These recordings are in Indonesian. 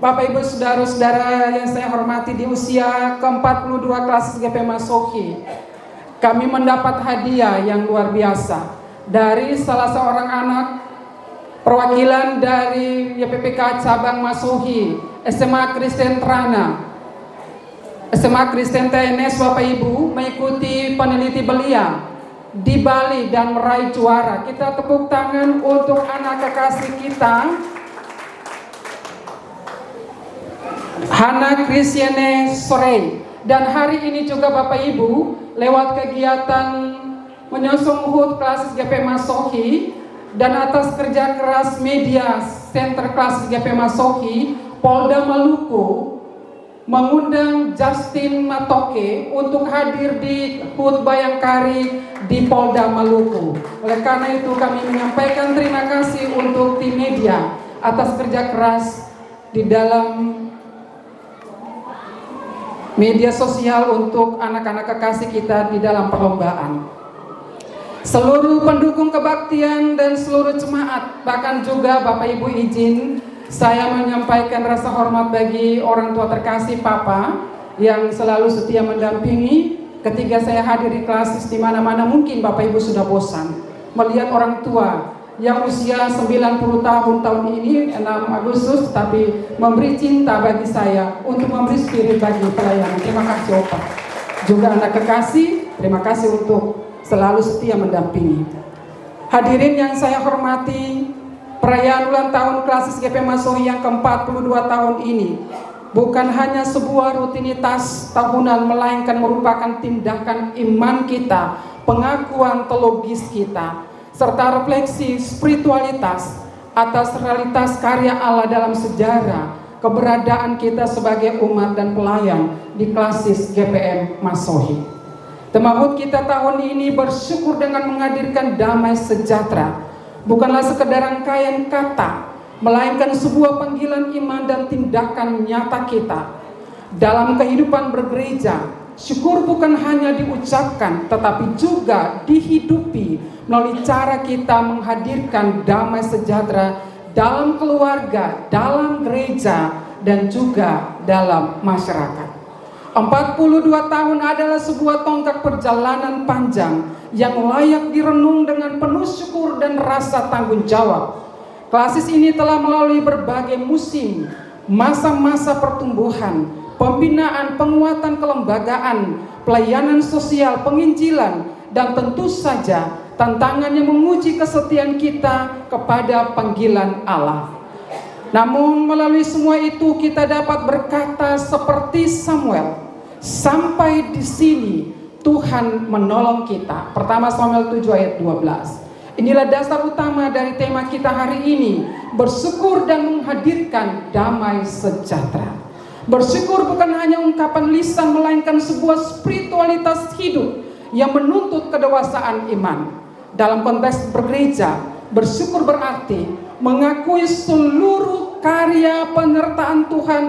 Bapak Ibu Saudara-saudara yang saya hormati, di usia ke-42 kelas GP Masohi, kami mendapat hadiah yang luar biasa dari salah seorang anak perwakilan dari YPPK Cabang Masohi, SMA Kristen Trana, SMA Kristen TNS. Bapak Ibu mengikuti peneliti belia di Bali dan meraih juara. Kita tepuk tangan untuk anak kekasih kita, Hana Kristiane Sorey. Dan hari ini juga Bapak Ibu, lewat kegiatan menyosong HUT kelas GP Masohi dan atas kerja keras media Center kelas GP Masohi, Polda Maluku mengundang Justin Matoke untuk hadir di HUT Bayangkari di Polda Maluku. Oleh karena itu kami menyampaikan terima kasih untuk tim media atas kerja keras di dalam media sosial untuk anak-anak kekasih kita di dalam perlombaan. Seluruh pendukung kebaktian dan seluruh jemaat, bahkan juga Bapak Ibu izin saya menyampaikan rasa hormat bagi orang tua terkasih Papa yang selalu setia mendampingi ketika saya hadir di kelas di mana-mana. Mungkin Bapak Ibu sudah bosan melihat orang tua yang usia 90 tahun ini 6 Agustus tapi memberi cinta bagi saya untuk memberi spirit bagi pelayanan. Terima kasih Opa. Juga anak kekasih, terima kasih untuk selalu setia mendampingi. Hadirin yang saya hormati, perayaan ulang tahun kelas GP Masohi yang ke-42 tahun ini bukan hanya sebuah rutinitas tahunan, melainkan merupakan tindakan iman kita, pengakuan teologis kita, serta refleksi spiritualitas atas realitas karya Allah dalam sejarah keberadaan kita sebagai umat dan pelayan di klasis GPM Masohi. Tema HUT kita tahun ini bersyukur dengan menghadirkan damai sejahtera, bukanlah sekedar rangkaian kata, melainkan sebuah panggilan iman dan tindakan nyata kita dalam kehidupan bergereja. Syukur bukan hanya diucapkan, tetapi juga dihidupi melalui cara kita menghadirkan damai sejahtera dalam keluarga, dalam gereja, dan juga dalam masyarakat. 42 tahun adalah sebuah tonggak perjalanan panjang yang layak direnung dengan penuh syukur dan rasa tanggung jawab. Klasis ini telah melalui berbagai musim, masa-masa pertumbuhan, pembinaan, penguatan kelembagaan, pelayanan sosial, penginjilan, dan tentu saja tantangan yang menguji kesetiaan kita kepada panggilan Allah. Namun melalui semua itu kita dapat berkata seperti Samuel, sampai di sini Tuhan menolong kita. Pertama Samuel 7 ayat 12. Inilah dasar utama dari tema kita hari ini, bersyukur dan menghadirkan damai sejahtera. Bersyukur bukan hanya ungkapan lisan, melainkan sebuah spiritualitas hidup yang menuntut kedewasaan iman. Dalam konteks bergereja, bersyukur berarti mengakui seluruh karya penyertaan Tuhan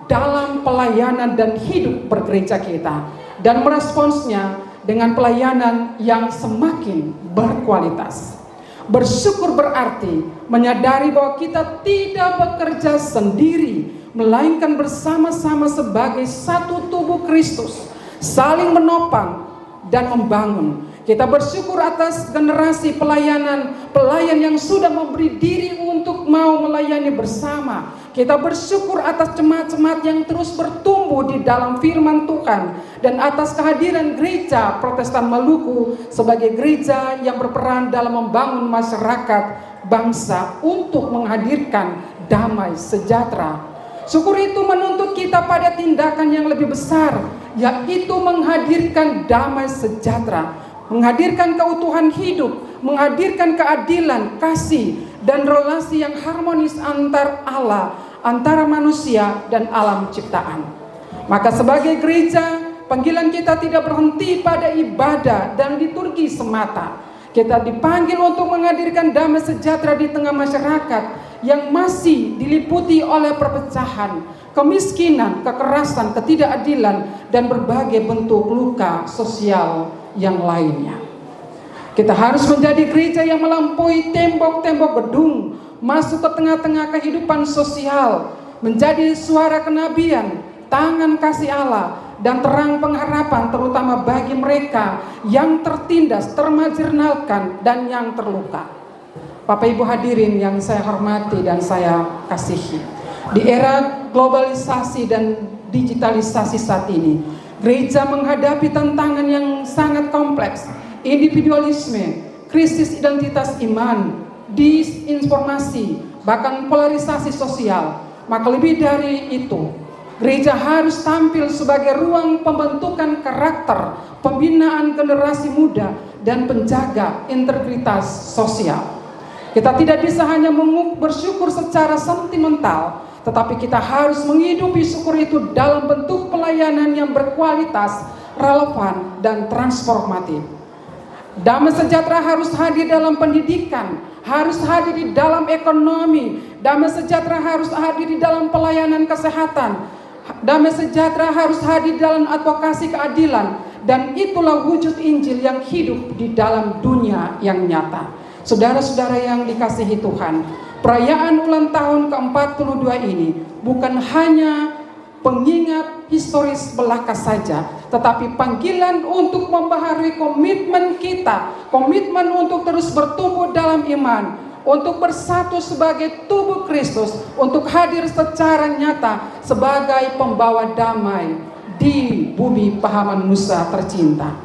dalam pelayanan dan hidup bergereja kita, dan meresponsnya dengan pelayanan yang semakin berkualitas. Bersyukur berarti menyadari bahwa kita tidak bekerja sendiri, melainkan bersama-sama sebagai satu tubuh Kristus, saling menopang dan membangun. Kita bersyukur atas generasi pelayan yang sudah memberi diri untuk mau melayani bersama. Kita bersyukur atas jemaat-jemaat yang terus bertumbuh di dalam firman Tuhan, dan atas kehadiran gereja Protestan Maluku sebagai gereja yang berperan dalam membangun masyarakat bangsa untuk menghadirkan damai sejahtera. Syukur itu menuntut kita pada tindakan yang lebih besar, yaitu menghadirkan damai sejahtera, menghadirkan keutuhan hidup, menghadirkan keadilan, kasih, dan relasi yang harmonis antar Allah, antara manusia dan alam ciptaan. Maka sebagai gereja, panggilan kita tidak berhenti pada ibadah dan liturgi semata. Kita dipanggil untuk menghadirkan damai sejahtera di tengah masyarakat yang masih diliputi oleh perpecahan, kemiskinan, kekerasan, ketidakadilan, dan berbagai bentuk luka sosial yang lainnya. Kita harus menjadi gereja yang melampaui tembok-tembok gedung, masuk ke tengah-tengah kehidupan sosial, menjadi suara kenabian, tangan kasih Allah, dan terang pengharapan terutama bagi mereka yang tertindas, termarginalkan, dan yang terluka. Bapak Ibu hadirin yang saya hormati dan saya kasihi, di era globalisasi dan digitalisasi saat ini, gereja menghadapi tantangan yang sangat kompleks, individualisme, krisis identitas iman, disinformasi, bahkan polarisasi sosial. Maka lebih dari itu, gereja harus tampil sebagai ruang pembentukan karakter, pembinaan generasi muda, dan penjaga integritas sosial. Kita tidak bisa hanya bersyukur secara sentimental, tetapi kita harus menghidupi syukur itu dalam bentuk pelayanan yang berkualitas, relevan, dan transformatif. Damai sejahtera harus hadir dalam pendidikan, harus hadir di dalam ekonomi. Damai sejahtera harus hadir di dalam pelayanan kesehatan. Damai sejahtera harus hadir dalam advokasi keadilan. Dan itulah wujud Injil yang hidup di dalam dunia yang nyata. Saudara-saudara yang dikasihi Tuhan, perayaan ulang tahun ke-42 ini bukan hanya pengingat historis belaka saja, tetapi panggilan untuk membaharui komitmen kita, komitmen untuk terus bertumbuh dalam iman, untuk bersatu sebagai tubuh Kristus, untuk hadir secara nyata sebagai pembawa damai di bumi pahaman Nusa tercinta.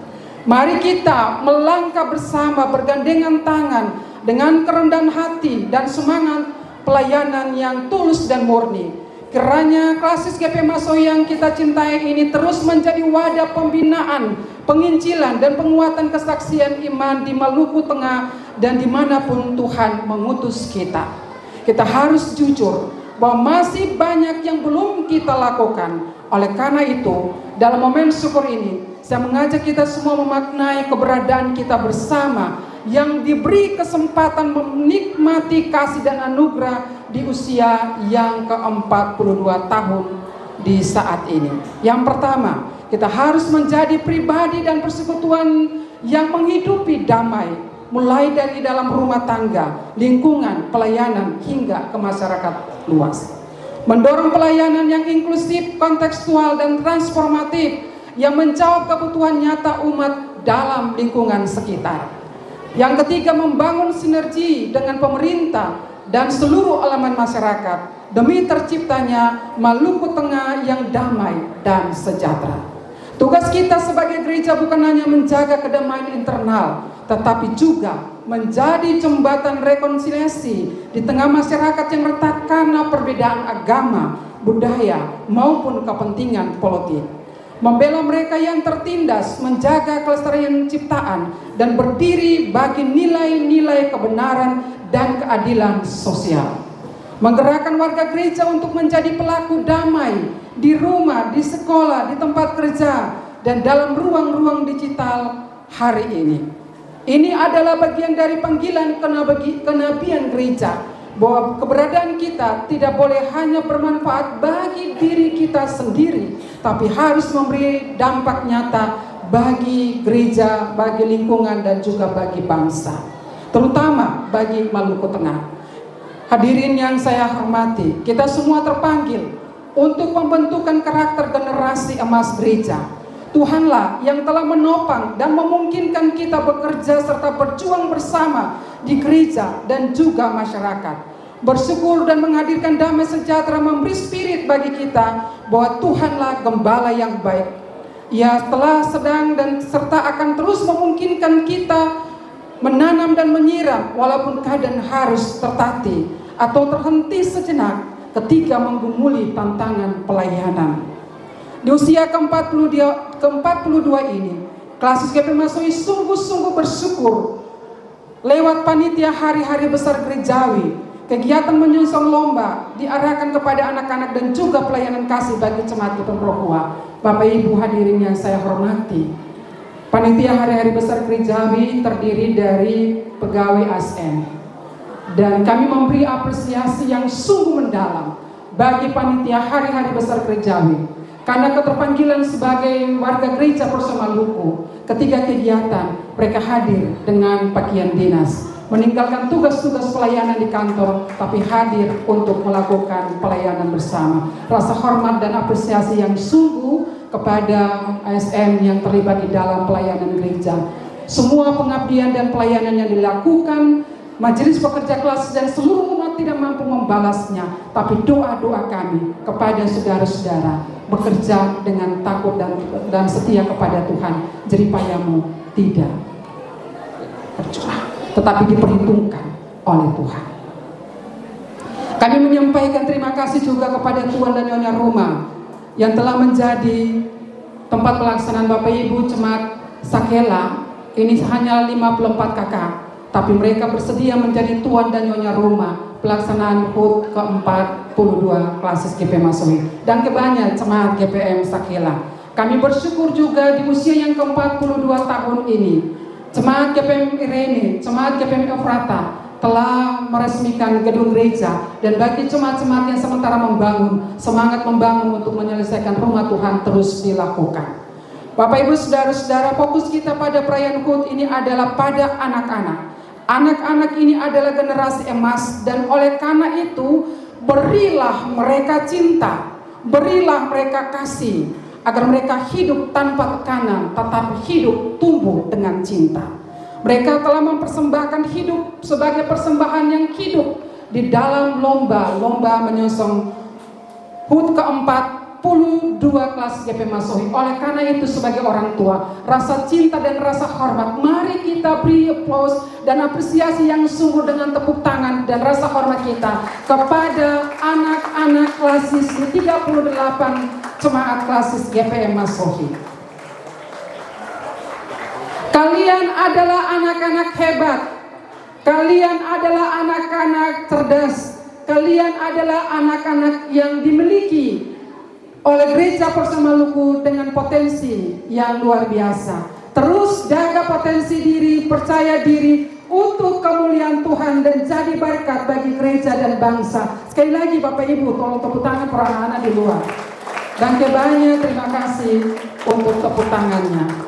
Mari kita melangkah bersama bergandengan tangan dengan kerendahan hati dan semangat pelayanan yang tulus dan murni. Kiranya Klasis GP Masohi yang kita cintai ini terus menjadi wadah pembinaan, penginjilan, dan penguatan kesaksian iman di Maluku Tengah dan dimanapun Tuhan mengutus kita. Kita harus jujur bahwa masih banyak yang belum kita lakukan. Oleh karena itu, dalam momen syukur ini, saya mengajak kita semua memaknai keberadaan kita bersama yang diberi kesempatan menikmati kasih dan anugerah di usia yang ke-42 tahun di saat ini. Yang pertama, kita harus menjadi pribadi dan persekutuan yang menghidupi damai, mulai dari dalam rumah tangga, lingkungan, pelayanan, hingga ke masyarakat luas. Mendorong pelayanan yang inklusif, kontekstual, dan transformatif yang menjawab kebutuhan nyata umat dalam lingkungan sekitar. Yang ketiga, membangun sinergi dengan pemerintah dan seluruh elemen masyarakat demi terciptanya Maluku Tengah yang damai dan sejahtera. Tugas kita sebagai gereja bukan hanya menjaga kedamaian internal, tetapi juga menjadi jembatan rekonsiliasi di tengah masyarakat yang retak karena perbedaan agama, budaya, maupun kepentingan politik. Membela mereka yang tertindas, menjaga kelestarian ciptaan, dan berdiri bagi nilai-nilai kebenaran dan keadilan sosial. Menggerakkan warga gereja untuk menjadi pelaku damai di rumah, di sekolah, di tempat kerja, dan dalam ruang-ruang digital hari ini. Ini adalah bagian dari panggilan kenabian gereja, bahwa keberadaan kita tidak boleh hanya bermanfaat bagi diri kita sendiri, tapi harus memberi dampak nyata bagi gereja, bagi lingkungan, dan juga bagi bangsa, terutama bagi Maluku Tengah. Hadirin yang saya hormati, kita semua terpanggil untuk pembentukan karakter generasi emas gereja. Tuhanlah yang telah menopang dan memungkinkan kita bekerja serta berjuang bersama di gereja dan juga masyarakat. Bersyukur dan menghadirkan damai sejahtera, memberi spirit bagi kita bahwa Tuhanlah gembala yang baik. Ia telah sedang dan serta akan terus memungkinkan kita menanam dan menyiram walaupun keadaan harus tertatih atau terhenti sejenak ketika menggumuli tantangan pelayanan. Di usia ke-42 ini, Klasis GP Masohi sungguh-sungguh bersyukur lewat panitia hari-hari besar gerejawi, kegiatan menyongsong lomba diarahkan kepada anak-anak dan juga pelayanan kasih bagi jemaat Pemrohua. Bapak Ibu hadirin yang saya hormati, panitia hari-hari besar gerejawi terdiri dari pegawai ASN, dan kami memberi apresiasi yang sungguh mendalam bagi panitia hari-hari besar gerejawi karena keterpanggilan sebagai warga gereja Persema Maluku. Ketika kegiatan mereka hadir dengan pakaian dinas, meninggalkan tugas-tugas pelayanan di kantor, tapi hadir untuk melakukan pelayanan bersama. Rasa hormat dan apresiasi yang sungguh kepada ASN yang terlibat di dalam pelayanan gereja. Semua pengabdian dan pelayanan yang dilakukan majelis pekerja kelas dan seluruh umat tidak mampu membalasnya, tapi doa-doa kami kepada saudara-saudara bekerja dengan takut dan setia kepada Tuhan. Jeripayamu tidak tercurah, tetapi diperhitungkan oleh Tuhan. Kami menyampaikan terima kasih juga kepada Tuan dan Nyonya Rumah yang telah menjadi tempat pelaksanaan Bapak Ibu Jemaat Sakela. Ini hanya 54 kakak, tapi mereka bersedia menjadi Tuan dan Nyonya Rumah pelaksanaan HUT ke-42 Klasis GP Masohi dan kebanyak Jemaat GPM Sakela. Kami bersyukur juga di usia yang ke-42 tahun ini, Jemaat GPM Irene, Jemaat GPM Efrata telah meresmikan gedung gereja, dan bagi jemaat-jemaat yang sementara membangun, semangat membangun untuk menyelesaikan rumah Tuhan terus dilakukan. Bapak Ibu Saudara-saudara, fokus kita pada perayaan HUT ini adalah pada anak-anak. Anak-anak ini adalah generasi emas, dan oleh karena itu berilah mereka cinta, berilah mereka kasih, agar mereka hidup tanpa tekanan, tetapi hidup tumbuh dengan cinta. Mereka telah mempersembahkan hidup sebagai persembahan yang hidup di dalam lomba menyosong HUT ke-42 Klasis GP Masohi. Oleh karena itu sebagai orang tua, rasa cinta dan rasa hormat, mari kita beri aplaus dan apresiasi yang sungguh dengan tepuk tangan dan rasa hormat kita kepada anak-anak Klasis 38 Jemaat Klasis GPM Masohi. Kalian adalah anak-anak hebat, kalian adalah anak-anak cerdas, kalian adalah anak-anak yang dimiliki oleh Gereja Persekutuan Maluku dengan potensi yang luar biasa. Terus jaga potensi diri, percaya diri untuk kemuliaan Tuhan dan jadi berkat bagi gereja dan bangsa. Sekali lagi Bapak Ibu, tolong tepuk tangan para anak-anak di luar. Dan kebanyakan terima kasih untuk tepuk tangannya.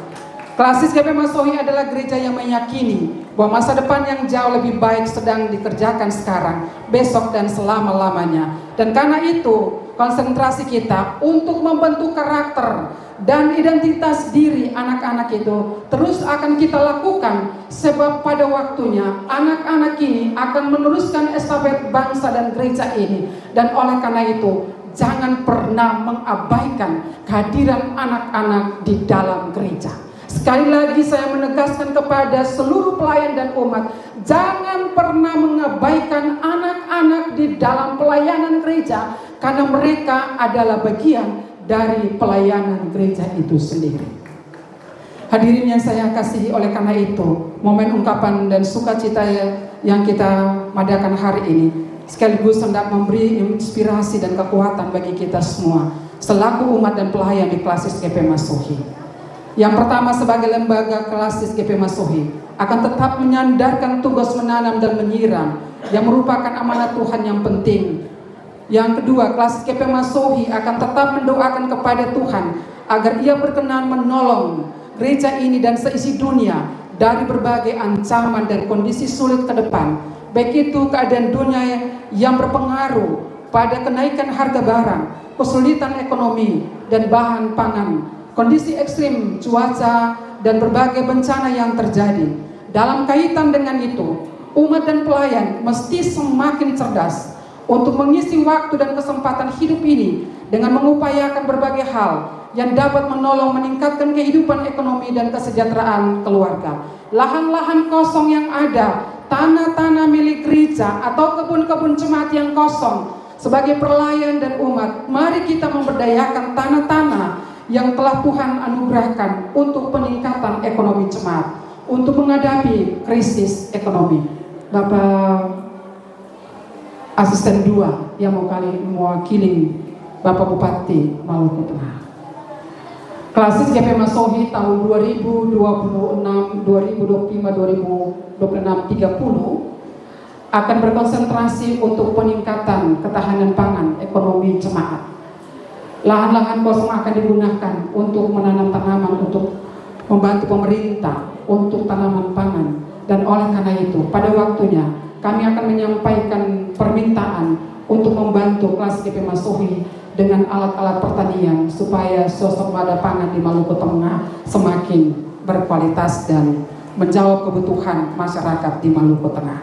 Klasis GP Masohi adalah gereja yang meyakini bahwa masa depan yang jauh lebih baik sedang dikerjakan sekarang, besok dan selama-lamanya. Dan karena itu konsentrasi kita untuk membentuk karakter dan identitas diri anak-anak itu terus akan kita lakukan, sebab pada waktunya anak-anak ini akan meneruskan estafet bangsa dan gereja ini. Dan oleh karena itu jangan pernah mengabaikan kehadiran anak-anak di dalam gereja. Sekali lagi saya menegaskan kepada seluruh pelayan dan umat, jangan pernah mengabaikan anak-anak di dalam pelayanan gereja, karena mereka adalah bagian dari pelayanan gereja itu sendiri. Hadirin yang saya kasihi, oleh karena itu momen ungkapan dan sukacita yang kita madakan hari ini sekaligus hendak memberi inspirasi dan kekuatan bagi kita semua selaku umat dan pelayan di Klasis GP Masohi. Yang pertama, sebagai lembaga Klasis GP Masohi akan tetap menyandarkan tugas menanam dan menyiram yang merupakan amanat Tuhan yang penting. Yang kedua, Klasis GP Masohi akan tetap mendoakan kepada Tuhan agar Ia berkenan menolong gereja ini dan seisi dunia dari berbagai ancaman dan kondisi sulit ke depan, baik itu keadaan dunia yang berpengaruh pada kenaikan harga barang, kesulitan ekonomi dan bahan pangan, kondisi ekstrim cuaca dan berbagai bencana yang terjadi. Dalam kaitan dengan itu, umat dan pelayan mesti semakin cerdas untuk mengisi waktu dan kesempatan hidup ini dengan mengupayakan berbagai hal yang dapat menolong meningkatkan kehidupan ekonomi dan kesejahteraan keluarga. Lahan-lahan kosong yang ada, tanah-tanah milik gereja atau kebun-kebun jemaat yang kosong, sebagai pelayan dan umat, mari kita memberdayakan tanah-tanah yang telah Tuhan anugerahkan untuk peningkatan ekonomi jemaat, untuk menghadapi krisis ekonomi. Bapak Asisten 2 yang mewakili Bapak Bupati Maluku Tengah. Klasis GP Masohi tahun 2026, 2025, 2026, 30 akan berkonsentrasi untuk peningkatan ketahanan pangan ekonomi jemaat. Lahan-lahan kosong akan digunakan untuk menanam tanaman, untuk membantu pemerintah untuk tanaman pangan. Dan oleh karena itu, pada waktunya kami akan menyampaikan permintaan untuk membantu kelas GP Masohi dengan alat-alat pertanian supaya swasembada pangan di Maluku Tengah semakin berkualitas dan menjawab kebutuhan masyarakat di Maluku Tengah.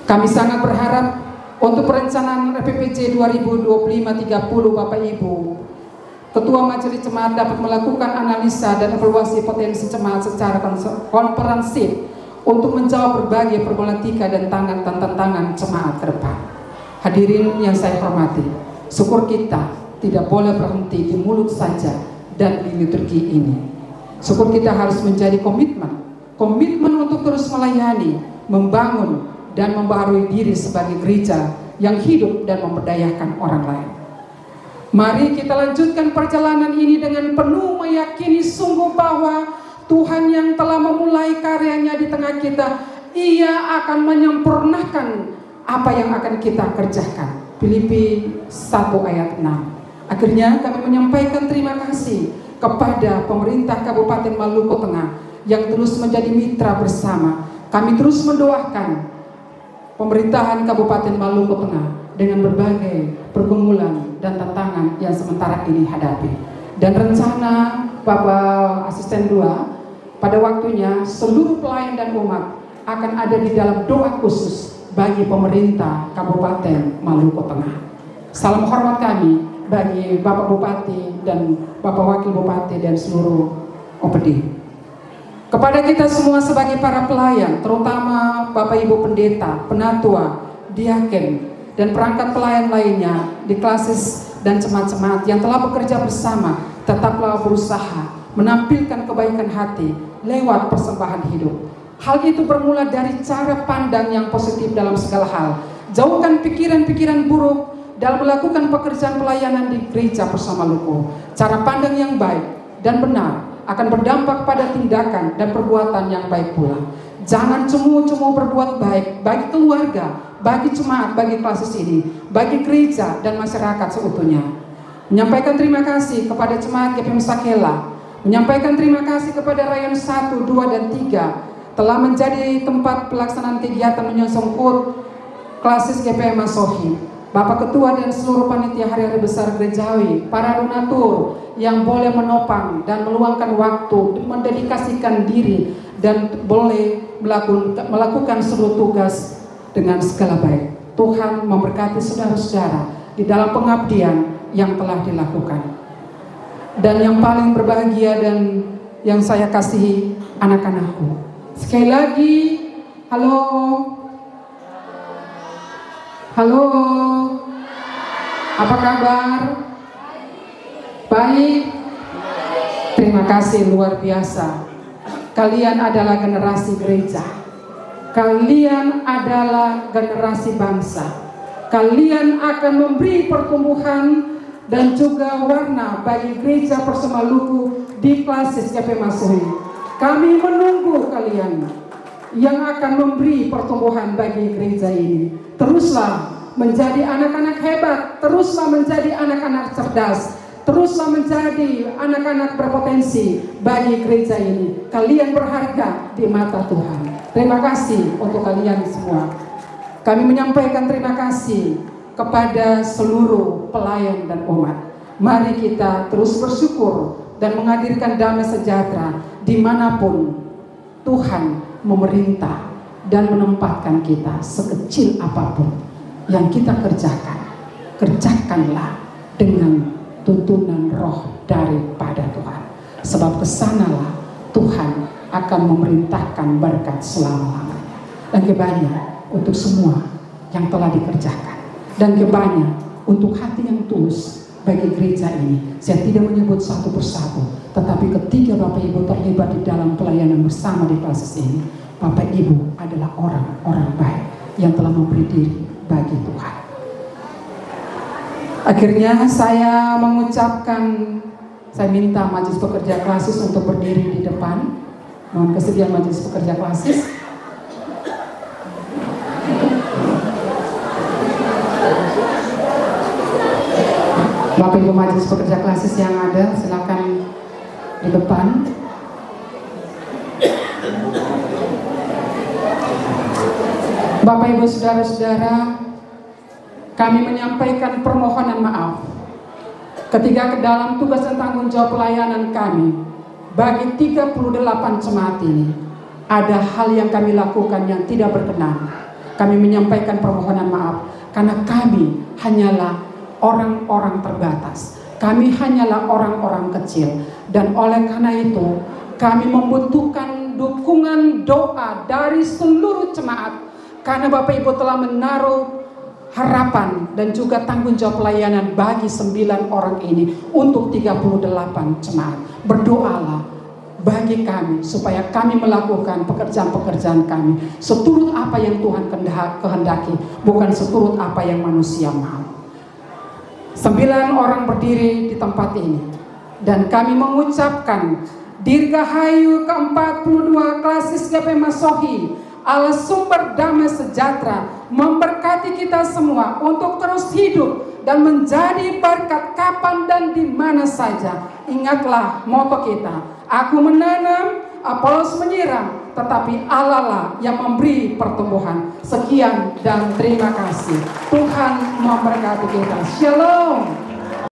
Kami sangat berharap untuk perencanaan RPPJ 2025-30 Bapak Ibu, Ketua Majelis Jemaat dapat melakukan analisa dan evaluasi potensi jemaat secara komprehensif untuk menjawab berbagai problematika dan tantangan jemaat ke depan. Hadirin yang saya hormati, syukur kita tidak boleh berhenti di mulut saja dan di liturgi ini. Syukur kita harus menjadi komitmen untuk terus melayani, membangun, dan membaharui diri sebagai gereja yang hidup dan memberdayakan orang lain. Mari kita lanjutkan perjalanan ini dengan penuh meyakini sungguh bahwa Tuhan yang telah memulai karyanya di tengah kita, Ia akan menyempurnakan apa yang akan kita kerjakan. Filipi 1 ayat 6. Akhirnya kami menyampaikan terima kasih kepada pemerintah Kabupaten Maluku Tengah yang terus menjadi mitra bersama. Kami terus mendoakan pemerintahan Kabupaten Maluku Tengah dengan berbagai pergumulan dan tantangan yang sementara ini hadapi. Dan rencana Bapak Asisten 2, pada waktunya seluruh pelayan dan umat akan ada di dalam doa khusus bagi pemerintah Kabupaten Maluku Tengah. Salam hormat kami bagi Bapak Bupati dan Bapak Wakil Bupati dan seluruh OPD. Kepada kita semua sebagai para pelayan, terutama Bapak Ibu Pendeta, Penatua, Diaken, dan perangkat pelayan lainnya di klasis dan jemaat-jemaat yang telah bekerja bersama, tetaplah berusaha menampilkan kebaikan hati lewat persembahan hidup. Hal itu bermula dari cara pandang yang positif dalam segala hal. Jauhkan pikiran-pikiran buruk dalam melakukan pekerjaan pelayanan di gereja bersama Maluku. Cara pandang yang baik dan benar akan berdampak pada tindakan dan perbuatan yang baik pula. Jangan cemu-cemu berbuat baik bagi keluarga, bagi jemaat, bagi klasis ini, bagi gereja dan masyarakat seutuhnya. Menyampaikan terima kasih kepada jemaat GPM Sakela, menyampaikan terima kasih kepada Rayon 1, 2, dan 3 telah menjadi tempat pelaksanaan kegiatan menyongsong klasis GPM Masohi. Bapak Ketua dan seluruh panitia hari-hari besar gerejawi, para donatur yang boleh menopang dan meluangkan waktu, mendedikasikan diri dan boleh melakukan seluruh tugas dengan segala baik. Tuhan memberkati saudara-saudara di dalam pengabdian yang telah dilakukan. Dan yang paling berbahagia dan yang saya kasihi, anak-anakku. Sekali lagi, halo. Halo, apa kabar? Baik. Terima kasih luar biasa. Kalian adalah generasi gereja. Kalian adalah generasi bangsa. Kalian akan memberi pertumbuhan dan juga warna bagi gereja Persema Maluku di klasis GP Masohi. Kami menunggu kalian yang akan memberi pertumbuhan bagi gereja ini. Teruslah menjadi anak-anak hebat, teruslah menjadi anak-anak cerdas, teruslah menjadi anak-anak berpotensi bagi gereja ini. Kalian berharga di mata Tuhan. Terima kasih untuk kalian semua. Kami menyampaikan terima kasih kepada seluruh pelayan dan umat. Mari kita terus bersyukur dan menghadirkan damai sejahtera dimanapun Tuhan memerintah dan menempatkan kita. Sekecil apapun yang kita kerjakan, kerjakanlah dengan tuntunan roh daripada Tuhan. Sebab kesanalah Tuhan akan memerintahkan berkat selama-lamanya. Dan kebanyakan untuk semua yang telah dikerjakan. Dan kebanyakan untuk hati yang tulus bagi gereja ini. Saya tidak menyebut satu persatu, tetapi ketika Bapak Ibu terlibat di dalam pelayanan bersama di klasis ini, Bapak Ibu adalah orang-orang baik yang telah memberi diri bagi Tuhan. Akhirnya saya minta majelis pekerja klasis untuk berdiri di depan. Mohon kesediaan majelis pekerja klasis. Bapak Ibu majelis pekerja klasis yang ada, silakan di depan. Bapak Ibu Saudara-saudara, kami menyampaikan permohonan maaf ketika ke dalam tugas dan tanggung jawab pelayanan kami bagi 38 jemaat ini ada hal yang kami lakukan yang tidak berkenan. Kami menyampaikan permohonan maaf karena kami hanyalah orang-orang terbatas. Kami hanyalah orang-orang kecil, dan oleh karena itu kami membutuhkan dukungan doa dari seluruh jemaat, karena Bapak Ibu telah menaruh harapan dan juga tanggung jawab pelayanan bagi 9 orang ini untuk 38 jemaat. Berdoalah bagi kami supaya kami melakukan pekerjaan-pekerjaan kami seturut apa yang Tuhan kehendaki, bukan seturut apa yang manusia mau. 9 orang berdiri di tempat ini, dan kami mengucapkan Dirgahayu ke-42 Klasis GP Masohi, Allah sumber damai sejahtera memberkati kita semua untuk terus hidup dan menjadi berkat kapan dan di mana saja. Ingatlah moto kita, aku menanam, Apolos menyiram, tetapi Allah lah yang memberi pertumbuhan. Sekian dan terima kasih. Tuhan memberkati kita. Shalom.